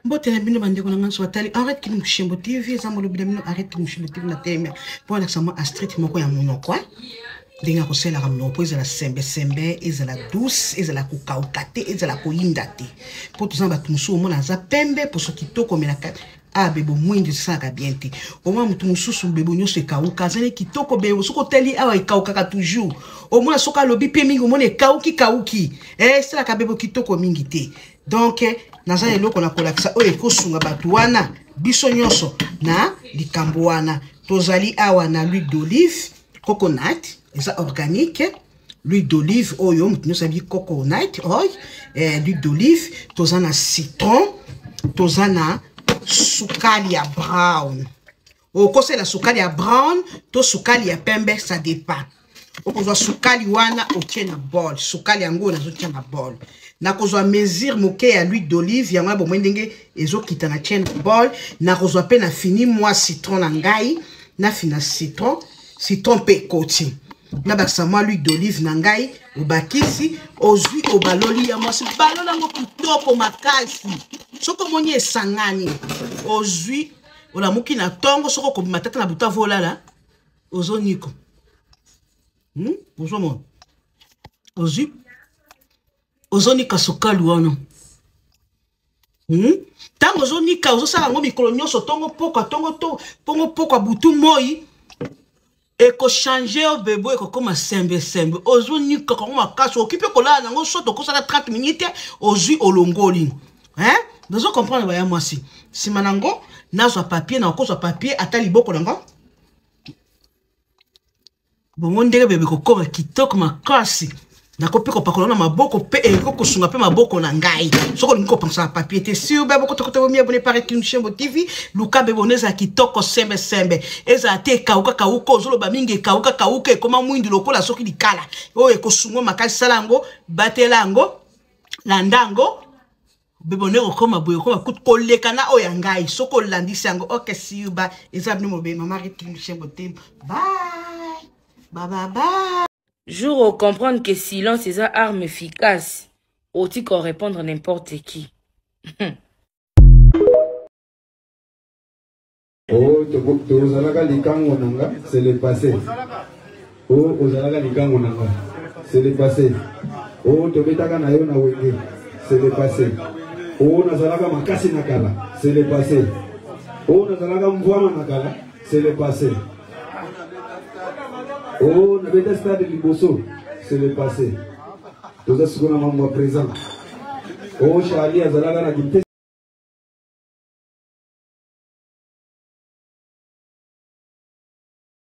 Mbote na bino bandeko na nganso batali arrête ki mushimbo TV za molobi na bino arrête ki mushimbo TV na tema pour la sama Astrid moko ya monoko ndinga ko sela ka monoko ezala sembe sembe ezala douce ezala ko kaukate ezala ko yindate pour tous ba tumusu mona za pembe pour so kitoko melaka bebo mwindi saka bienti au moins mutu mususu bebo nyose kauka zane kitoko bebo soko teli awa ikauka ka toujours au moins soka lobi pe mingi mona kauki sala ka bebo kitoko mingi te donc naza eloko na kolakisa oyo ekosunga batu wana biso nyonso na likambo wana tozali awa na l'huile d'olive coconut eza organique l'huile d'olive oyo mutu nyonso abi coconut oil l'huile d'olive tozana citron tozana sukali ya brown okose la sukali ya brown to sukali ya pembe ça dépend okozwa sukali wana otie na bol sukali yango nazotia na bol nakozwa mesure moke ya l'huile d'olive yango bo mwendenge ezokita na tie na bol nakozwa pe na fini moi citron na ngai na fina citron pe koti na bakisa moi l'huile d'olive na ngai obakisi ozwi obaloli ya mwasi balola ngo kitoko makasi soko moni esangani ozwi olamuki na tongo soko ko matata na buta volala ozoniko ozomona ozwi ozonika sukali wana tango ozonika ozosala ngo mikolo nyonso tongo pokwa butu moi eko changer o bebo eko koma sembe ozonika ko makasi okipe kolala nango soto kosala 30 minutes ozwi olongoli Dozo comprendre baya mwasi. Simanango nazwa papier na okozwa papier ata liboko nango. Bongo ndenge bebe kokoma kitoko makasi. Nakope ko pakola na maboko pe eko kosunga pe maboko na ngai. Soko lingo pensa papier te si bebo kotokote bo mi abonné par Kinushembo TV. Luka beboneza kitoko sembe. Eza te kauka ozolo ba mingi kauka koma mwindi lokola soki likala. O eko sungo makasi salango batelango landango. Bebonero koma boyo koma koleka na oyangai soko landisi yango okay see you bye ezabni mobe mama Kinushembo TV bye. Jour au comprendre que silence est une arme efficace, aussi qu'on répondre n'importe qui. Oh, tozalaka likango nanga, c'est le passé. Oh, ozalaka likango nanga, c'est le passé. Oh, tobetaka na yo na wenge, c'est le passé. Oh, nazalaka makasi nakala, c'est le passé. Oh, nazalaka mvwama nakala, c'est le passé. Oh, nabeta stade liboso, c'est le passé. Toza sukuna mamwa présent. Oh, Charlie azalaka na gimte